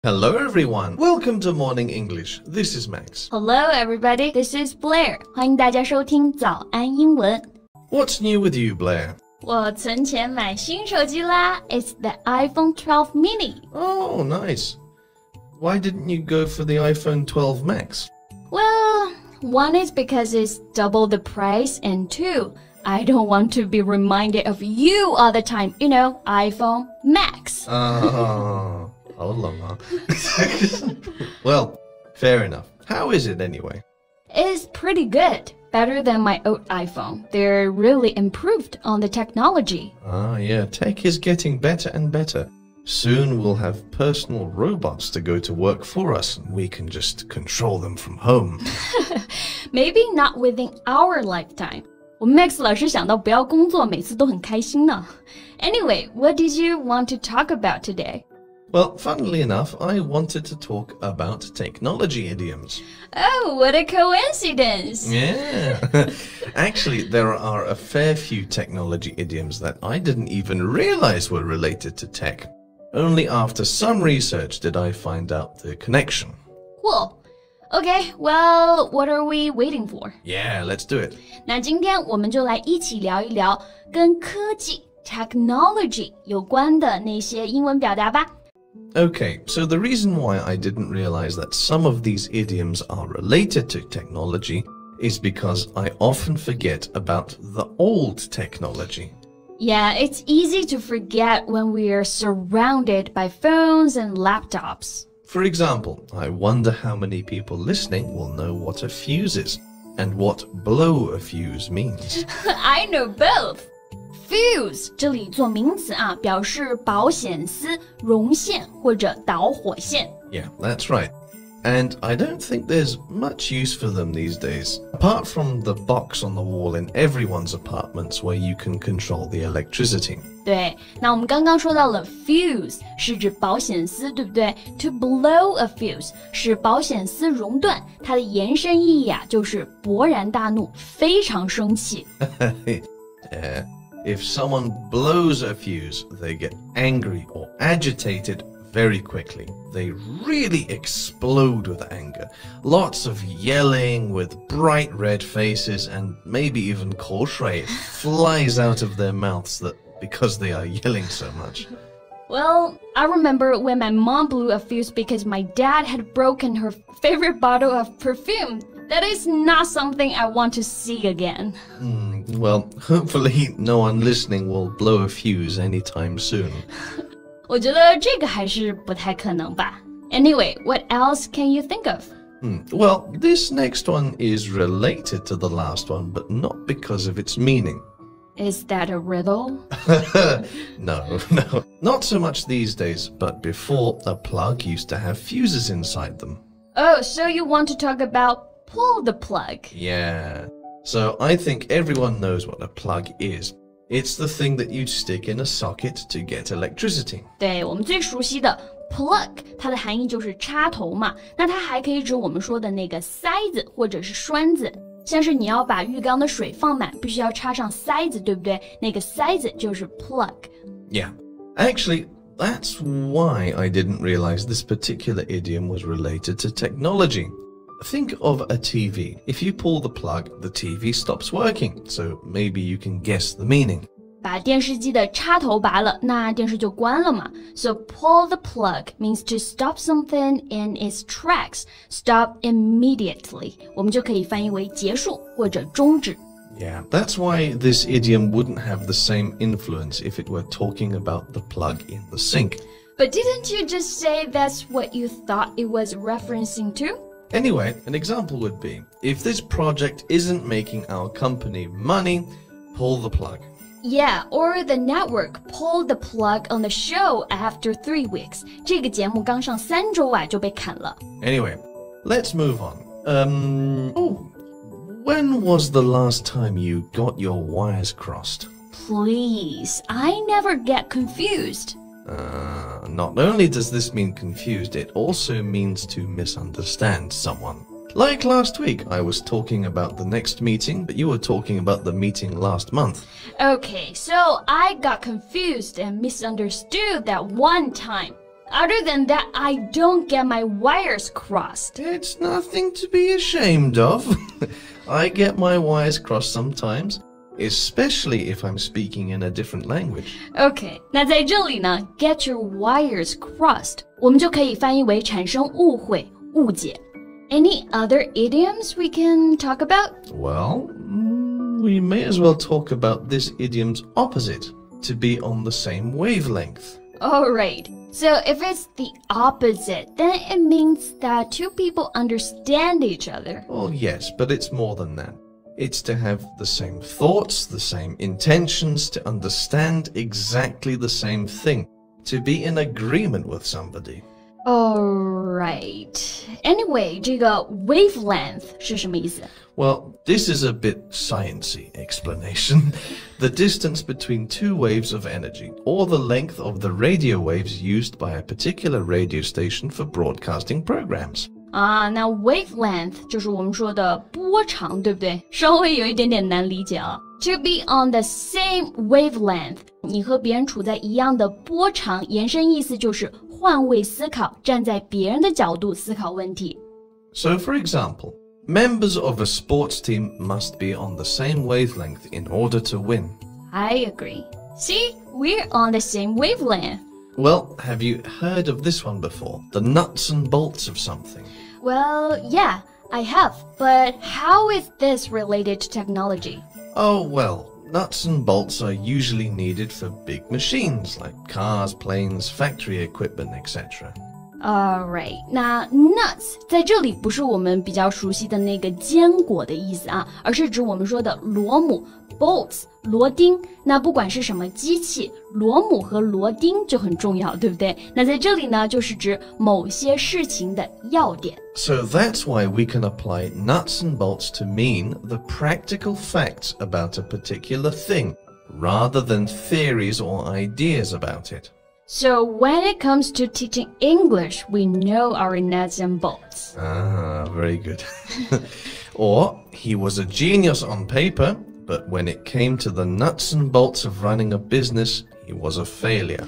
Hello everyone, welcome to Morning English. This is Max. Hello everybody, this is Blair. 欢迎大家收听早安英文。What's new with you, Blair? 我存钱买新手机啦 It's the iPhone 12 mini. Oh, nice. Why didn't you go for the iPhone 12 Max? Well, one is because it's double the price, and two, I don't want to be reminded of you all the time. You know, iPhone Max. How long, huh? Well, fair enough. How is it anyway? It's pretty good. Better than my old iPhone. They're really improved on the technology. Yeah, tech is getting better and better. Soon we'll have personal robots to go to work for us, and we can just control them from home. Maybe not within our lifetime. 我们 Max 老师想到不要工作，每次都很开心呢。Anyway, what did you want to talk about today? Well, funnily enough, I wanted to talk about technology idioms. Oh, what a coincidence! Yeah. Actually, there are a fair few technology idioms that I didn't even realize were related to tech. Only after some research did I find out the connection. Cool. Okay, well, what are we waiting for? Yeah, let's do it. 那今天我们就来一起聊一聊跟科技 technology 有关的那些英文表达吧。Okay, so the reason why I didn't realize that some of these idioms are related to technology is because I often forget about the old technology. Yeah, it's easy to forget when we are surrounded by phones and laptops. For example, I wonder how many people listening will know what a fuse is and what blow a fuse means. I know both. Fuse 这里做名词啊，表示保险丝、绒线或者导火线。Yeah, that's right. And I don't think there's much use for them these days, apart from the box on the wall in everyone's apartments where you can control the electricity. 对，那我们刚刚说到了 fuse 是指保险丝，对不对？ To blow a fuse 是保险丝熔断，它的延伸意义啊，就是勃然大怒，非常生气。If someone blows a fuse, they get angry or agitated very quickly. They really explode with anger. Lots of yelling with bright red faces and maybe even 口水 flies out of their mouths because they are yelling so much. Well, I remember when my mom blew a fuse because my dad had broken her favorite bottle of perfume. That is not something I want to see again. Well, hopefully no one listening will blow a fuse anytime soon. 我觉得这个还是不太可能吧。Anyway, what else can you think of? Well, this next one is related to the last one, but not because of its meaning. Is that a riddle? No. Not so much these days, but before, a plug used to have fuses inside them. Oh, so you want to talk about pull the plug? Yeah. So I think everyone knows what a plug is. It's the thing that you stick in a socket to get electricity. 对，我们最熟悉的 plug， 它的含义就是插头嘛。那它还可以指我们说的那个塞子或者是栓子。像是你要把浴缸的水放满，必须要插上塞子，对不对？那个塞子就是 plug. Yeah. Actually, that's why I didn't realize this particular idiom was related to technology. Think of a TV. If you pull the plug, the TV stops working. So maybe you can guess the meaning. 把电视机的插头拔了，那电视就关了嘛。So pull the plug means to stop something in its tracks. Stop immediately. 我们就可以翻译为结束或者终止。Yeah, that's why this idiom wouldn't have the same influence if it were talking about the plug in the sink. But didn't you just say that's what you thought it was referencing to? Anyway, an example would be, if this project isn't making our company money, pull the plug. Yeah, or the network pulled the plug on the show after 3 weeks. 这个节目刚上3周啊就被砍了。Anyway, let's move on. When was the last time you got your wires crossed? Please, I never get confused. Not only does this mean confused, it also means to misunderstand someone. Like last week, I was talking about the next meeting, but you were talking about the meeting last month. Okay, so I got confused and misunderstood that one time. Other than that, I don't get my wires crossed. It's nothing to be ashamed of. I get my wires crossed sometimes, especially if I'm speaking in a different language. OK, 那在这里呢 get your wires crossed 我们就可以翻译为产生误会、误解。Any other idioms we can talk about? Well, we may as well talk about this idiom's opposite, to be on the same wavelength. All right. So if it's the opposite, then it means that two people understand each other. Well, yes, but it's more than that. It's to have the same thoughts, the same intentions, to understand exactly the same thing, to be in agreement with somebody. All right. Anyway, 这个 wavelength 是什么意思？ Well, this is a bit sciencey explanation. The distance between two waves of energy, or the length of the radio waves used by a particular radio station for broadcasting programs. 那 wavelength 就是我们说的波长，对不对？稍微有一点点难理解啊。To be on the same wavelength， 你和别人处在一样的波长，延伸意思就是换位思考，站在别人的角度思考问题。So, for example, members of a sports team must be on the same wavelength in order to win. I agree. See, we're on the same wavelength. Well, have you heard of this one before? The nuts and bolts of something. Well, yeah, I have. But how is this related to technology? Oh, well, nuts and bolts are usually needed for big machines like cars, planes, factory equipment, etc. Alright, 那 nuts 在这里不是我们比较熟悉的那个坚果的意思啊，而是指我们说的螺母 bolts 螺钉。那不管是什么机器，螺母和螺钉就很重要，对不对？那在这里呢，就是指某些事情的要点。So that's why we can apply nuts and bolts to mean the practical facts about a particular thing, rather than theories or ideas about it. So when it comes to teaching English, we know our nuts and bolts. Ah, very good. Or, he was a genius on paper, but when it came to the nuts and bolts of running a business, he was a failure.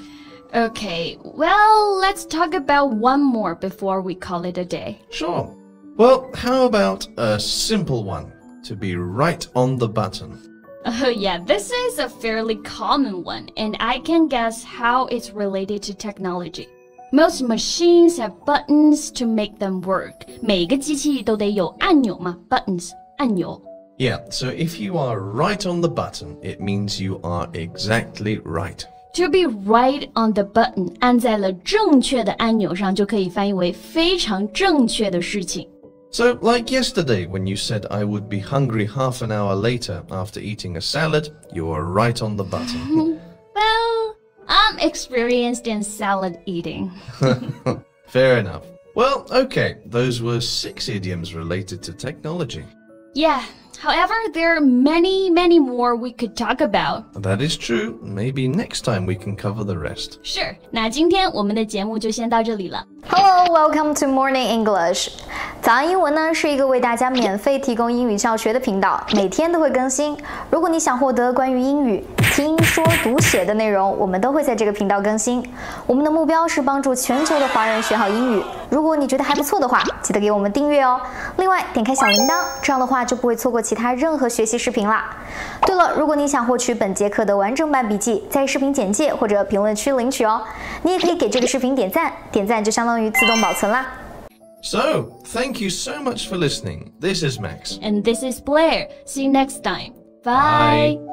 Okay, well, let's talk about one more before we call it a day. Sure. Well, how about a simple one? To be right on the button. Oh yeah, this is a fairly common one, and I can guess how it's related to technology. Most machines have buttons to make them work. 每个机器都得有按钮嘛 buttons 按钮。Yeah, so if you are right on the button, it means you are exactly right. To be right on the button 按在了正确的按钮上，就可以翻译为非常正确的事情。So, like yesterday when you said I would be hungry half an hour later after eating a salad, you are right on the button. Well, I'm experienced in salad eating. Fair enough. Well, okay, those were 6 idioms related to technology. Yeah, however, there are many, many more we could talk about. That is true. Maybe next time we can cover the rest. Sure. 那今天我们的节目就先到这里了。Hello, welcome to Morning English. 早安英文呢是一个为大家免费提供英语教学的频道，每天都会更新。如果你想获得关于英语听说读写的内容，我们都会在这个频道更新。我们的目标是帮助全球的华人学好英语。如果你觉得还不错的话，记得给我们订阅哦。另外，点开小铃铛，这样的话就不会错过其他任何学习视频啦。对了，如果你想获取本节课的完整版笔记，在视频简介或者评论区领取哦。你也可以给这个视频点赞，点赞就相当于自动保存啦。So, thank you so much for listening. This is Max. And this is Blair. See you next time. Bye.